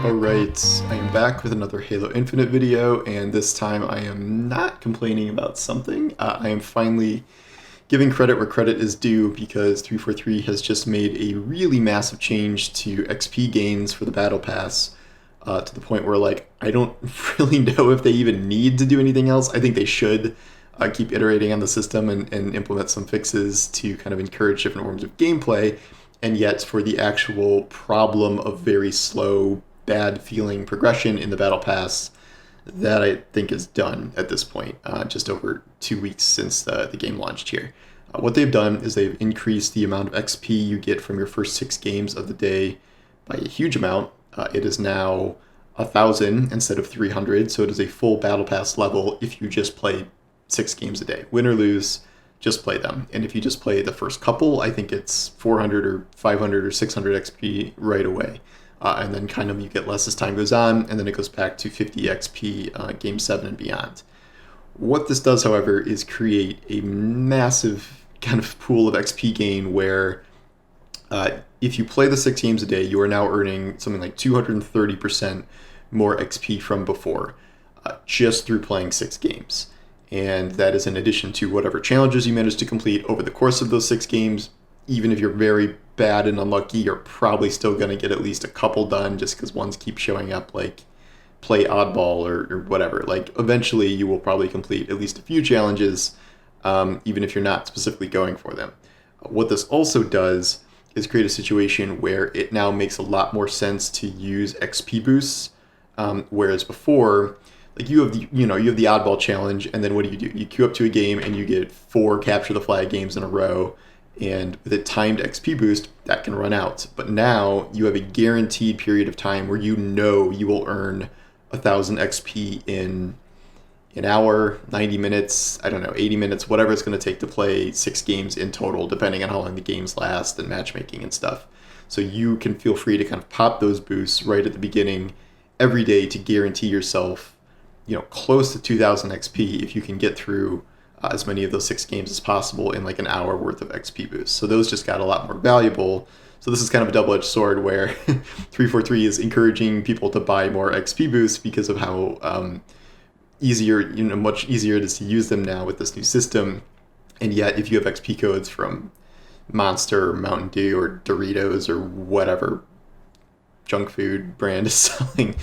Alright, I am back with another Halo Infinite video, and this time I am not complaining about something. I am finally giving credit where credit is due because 343 has just made a really massive change to XP gains for the Battle Pass to the point where, like, I don't really know if they even need to do anything else. I think they should keep iterating on the system and implement some fixes to kind of encourage different forms of gameplay, and yet for the actual problem of very slow bad feeling progression in the Battle Pass, that I think is done at this point, just over 2 weeks since the game launched here. What they've done is they've increased the amount of XP you get from your first 6 games of the day by a huge amount. It is now 1,000 instead of 300, so it is a full Battle Pass level if you just play 6 games a day. Win or lose, just play them. And if you just play the first couple, I think it's 400 or 500 or 600 XP right away. And then kind of you get less as time goes on, and then it goes back to 50 XP Game 7 and beyond. What this does, however, is create a massive kind of pool of XP gain where if you play the 6 games a day, you are now earning something like 230% more XP from before, just through playing 6 games. And that is in addition to whatever challenges you manage to complete over the course of those 6 games. Even if you're very bad and unlucky, you're probably still going to get at least a couple done just because ones keep showing up, like play oddball or whatever. Like eventually you will probably complete at least a few challenges, even if you're not specifically going for them. What this also does is create a situation where it now makes a lot more sense to use XP boosts, whereas before, like you have the oddball challenge, and then what do? You queue up to a game and you get 4 capture the flag games in a row. And with a timed XP boost, that can run out. But now you have a guaranteed period of time where you know you will earn 1,000 XP in an hour, 90 minutes, I don't know, 80 minutes, whatever it's going to take to play 6 games in total, depending on how long the games last and matchmaking and stuff. So you can feel free to kind of pop those boosts right at the beginning every day to guarantee yourself, close to 2,000 XP if you can get through as many of those 6 games as possible in like an hour worth of XP boosts. So those just got a lot more valuable. So this is kind of a double-edged sword where 343 is encouraging people to buy more XP boosts because of how much easier it is to use them now with this new system. And yet if you have XP codes from Monster or Mountain Dew or Doritos or whatever junk food brand is selling,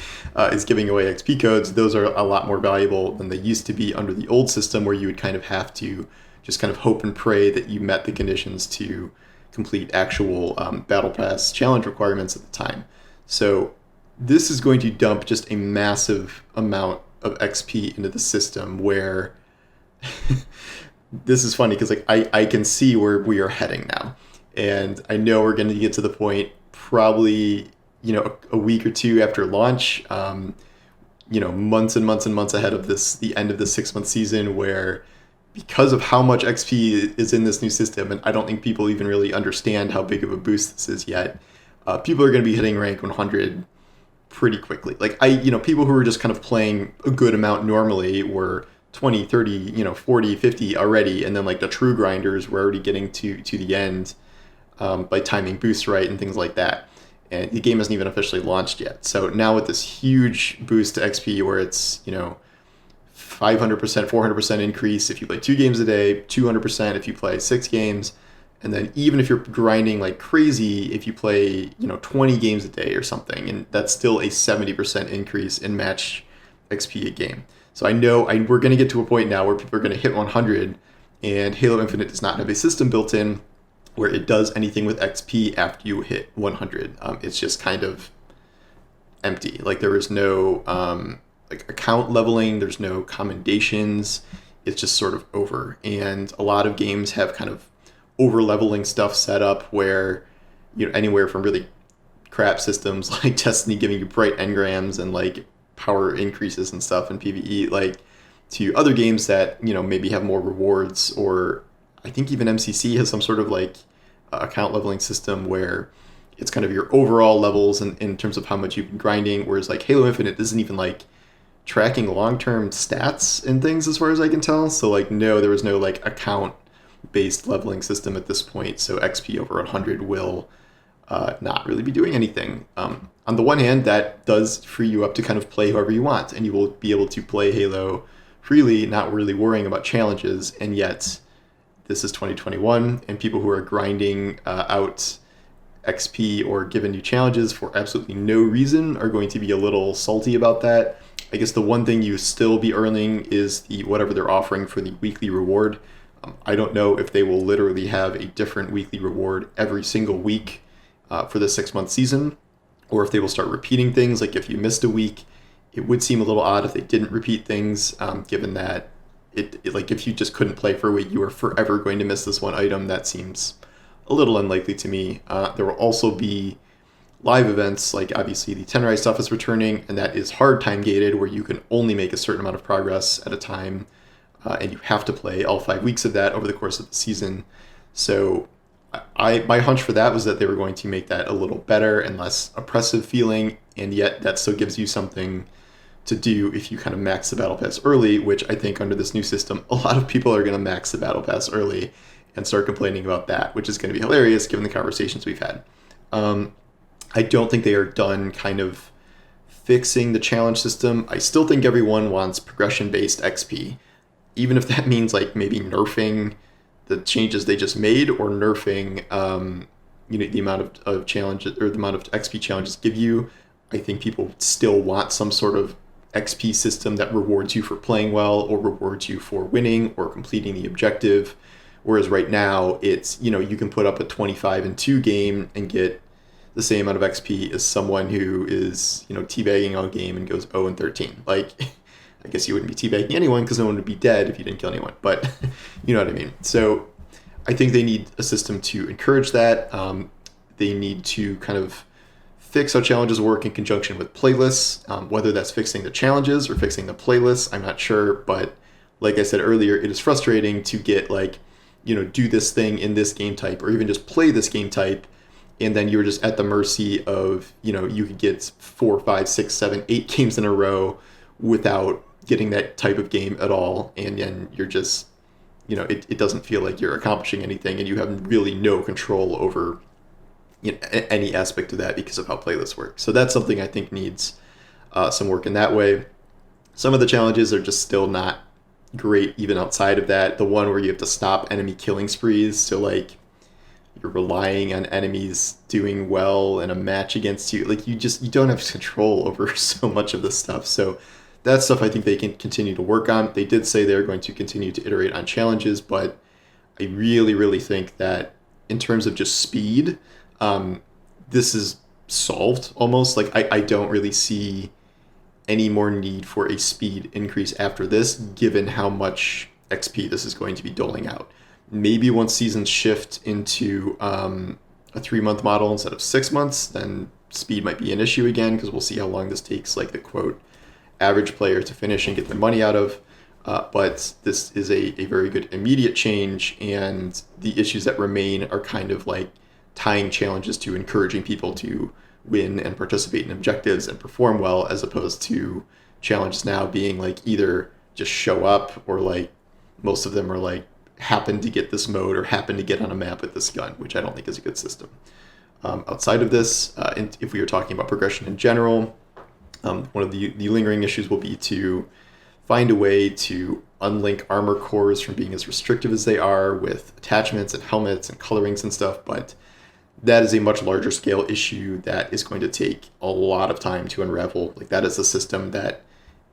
is giving away XP codes, those are a lot more valuable than they used to be under the old system, where you would kind of have to just kind of hope and pray that you met the conditions to complete actual Battle Pass challenge requirements at the time. So this is going to dump just a massive amount of XP into the system where this is funny because like I can see where we are heading now. And I know we're going to get to the point probably a week or 2 after launch, months and months and months ahead of the end of the 6-month season, where because of how much XP is in this new system, and I don't think people even really understand how big of a boost this is yet, people are going to be hitting rank 100 pretty quickly. Like people who are just kind of playing a good amount normally were 20, 30, 40, 50 already, and then like the true grinders were already getting to the end by timing boosts right and things like that. And the game hasn't even officially launched yet. So now with this huge boost to XP where it's, 500%, 400% increase if you play 2 games a day, 200% if you play 6 games, and then even if you're grinding like crazy, if you play, 20 games a day or something, and that's still a 70% increase in match XP a game. So I know we're going to get to a point now where people are going to hit 100, and Halo Infinite does not have a system built in where it does anything with XP after you hit 100. It's just kind of empty. Like there is no account leveling, there's no commendations. It's just sort of over. And a lot of games have kind of over leveling stuff set up where anywhere from really crap systems like Destiny giving you bright engrams and like power increases and stuff in PvE, like to other games that maybe have more rewards, or I think even MCC has some sort of like account leveling system where it's kind of your overall levels in terms of how much you've been grinding, whereas like Halo Infinite isn't even like tracking long-term stats and things as far as I can tell. So like no, there was no like account based leveling system at this point, so XP over 100 will not really be doing anything. On the one hand, that does free you up to kind of play however you want, and you will be able to play Halo freely, not really worrying about challenges. And yet, this is 2021, and people who are grinding out XP or given new challenges for absolutely no reason are going to be a little salty about that. I guess the one thing you still be earning is the whatever they're offering for the weekly reward. I don't know if they will literally have a different weekly reward every single week for the 6-month season, or if they will start repeating things. Like if you missed a week, it would seem a little odd if they didn't repeat things, given that it like if you just couldn't play for a week, you are forever going to miss this one item. That seems a little unlikely to me. There will also be live events, like obviously the Tenrai stuff is returning, and that is hard time gated, where you can only make a certain amount of progress at a time, and you have to play all 5 weeks of that over the course of the season. So my hunch for that was that they were going to make that a little better and less oppressive feeling, and yet that still gives you something to do if you kind of max the battle pass early, which I think under this new system, a lot of people are going to max the battle pass early and start complaining about that, which is going to be hilarious given the conversations we've had. I don't think they are done kind of fixing the challenge system. I still think everyone wants progression-based XP, even if that means like maybe nerfing the changes they just made or nerfing the amount of challenges or the amount of XP challenges give you. I think people still want some sort of XP system that rewards you for playing well or rewards you for winning or completing the objective. Whereas right now it's, you can put up a 25-2 game and get the same amount of XP as someone who is, teabagging all game and goes 0-13. Like, I guess you wouldn't be teabagging anyone because no one would be dead if you didn't kill anyone, but you know what I mean. So I think they need a system to encourage that. They need to kind of fix how challenges work in conjunction with playlists. Whether that's fixing the challenges or fixing the playlists, I'm not sure. But like I said earlier, it is frustrating to get do this thing in this game type or even just play this game type. And then you're just at the mercy of, you could get 4, 5, 6, 7, 8 games in a row without getting that type of game at all. And then you're just, it doesn't feel like you're accomplishing anything and you have really no control over any aspect of that because of how playlists work. So that's something I think needs some work in that way. Some of the challenges are just still not great even outside of that. The one where you have to stop enemy killing sprees. So you're relying on enemies doing well in a match against you. You don't have control over so much of this stuff. So that's stuff I think they can continue to work on. They did say they're going to continue to iterate on challenges, but I really, really think that in terms of just speed, this is solved almost. I don't really see any more need for a speed increase after this, given how much XP this is going to be doling out. Maybe once seasons shift into a 3-month model instead of 6 months, then speed might be an issue again, because we'll see how long this takes, the quote, average player to finish and get their money out of. But this is a very good immediate change, and the issues that remain are kind of tying challenges to encouraging people to win and participate in objectives and perform well, as opposed to challenges now being either just show up or most of them are happen to get this mode or happen to get on a map with this gun, which I don't think is a good system. Outside of this, if we are talking about progression in general, one of the lingering issues will be to find a way to unlink armor cores from being as restrictive as they are with attachments and helmets and colorings and stuff, but that is a much larger scale issue that is going to take a lot of time to unravel. That is a system that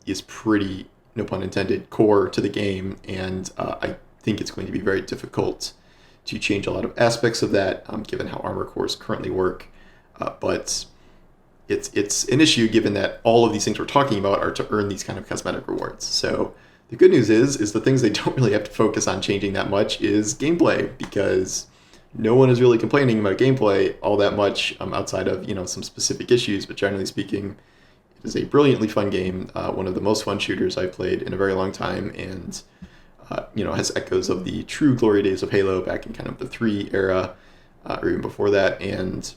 is pretty, no pun intended, core to the game, and I think it's going to be very difficult to change a lot of aspects of that, given how armor cores currently work. But it's an issue given that all of these things we're talking about are to earn these kind of cosmetic rewards. So the good news is the things they don't really have to focus on changing that much is gameplay, because no one is really complaining about gameplay all that much outside of some specific issues. But generally speaking, it is a brilliantly fun game, one of the most fun shooters I've played in a very long time, and has echoes of the true glory days of Halo back in kind of the 3 era, or even before that. And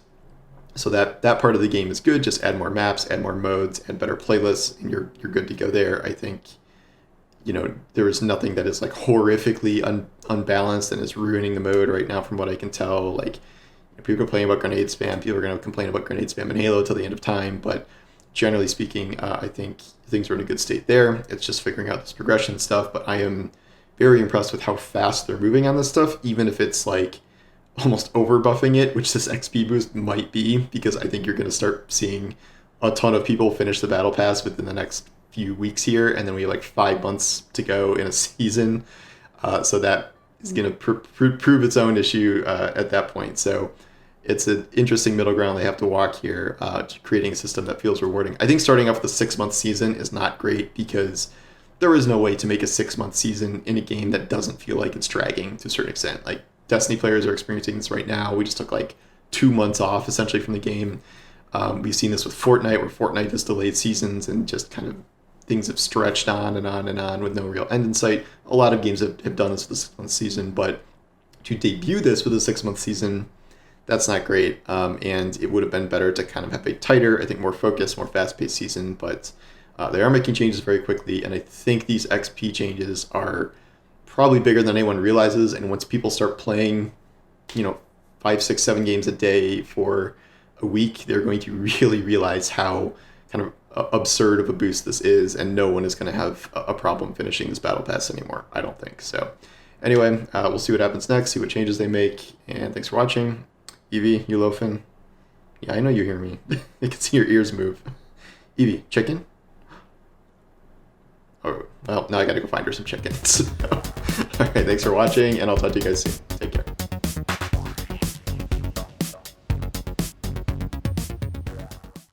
so that part of the game is good. Just add more maps, add more modes, add better playlists, and you're good to go there. I think there is nothing that is horrifically unbalanced and is ruining the mode right now, from what I can tell. People complain about grenade spam. People are going to complain about grenade spam in Halo till the end of time, but generally speaking, I think things are in a good state there. It's just figuring out this progression stuff, but I am very impressed with how fast they're moving on this stuff, even if it's like almost over buffing it, which this XP boost might be, because I think you're going to start seeing a ton of people finish the battle pass within the next few weeks here, and then we have like 5 months to go in a season, so that is going to prove its own issue at that point. So it's an interesting middle ground they have to walk here, creating a system that feels rewarding. I think starting off with a 6-month season is not great, because there is no way to make a 6-month season in a game that doesn't feel like it's dragging to a certain extent. Like, Destiny players are experiencing this right now. We just took like 2 months off essentially from the game. We've seen this with Fortnite, where Fortnite has delayed seasons and just kind of things have stretched on and on and on with no real end in sight. A lot of games have done this with the 6-month season, but to debut this with a 6-month season, that's not great. And it would have been better to kind of have a tighter, I think more focused, more fast-paced season, but they are making changes very quickly, and I think these XP changes are probably bigger than anyone realizes. And once people start playing, 5, 6, 7 games a day for a week, they're going to really realize how kind of absurd of a boost this is, and no one is going to have a problem finishing this battle pass anymore, I don't think. So anyway, we'll see what happens next, see what changes they make, and thanks for watching. Evie, you loafing? Yeah, I know you hear me. I can see your ears move. Evie, chicken? Oh, well, now I gotta go find her some chickens. All right, thanks for watching, and I'll talk to you guys soon.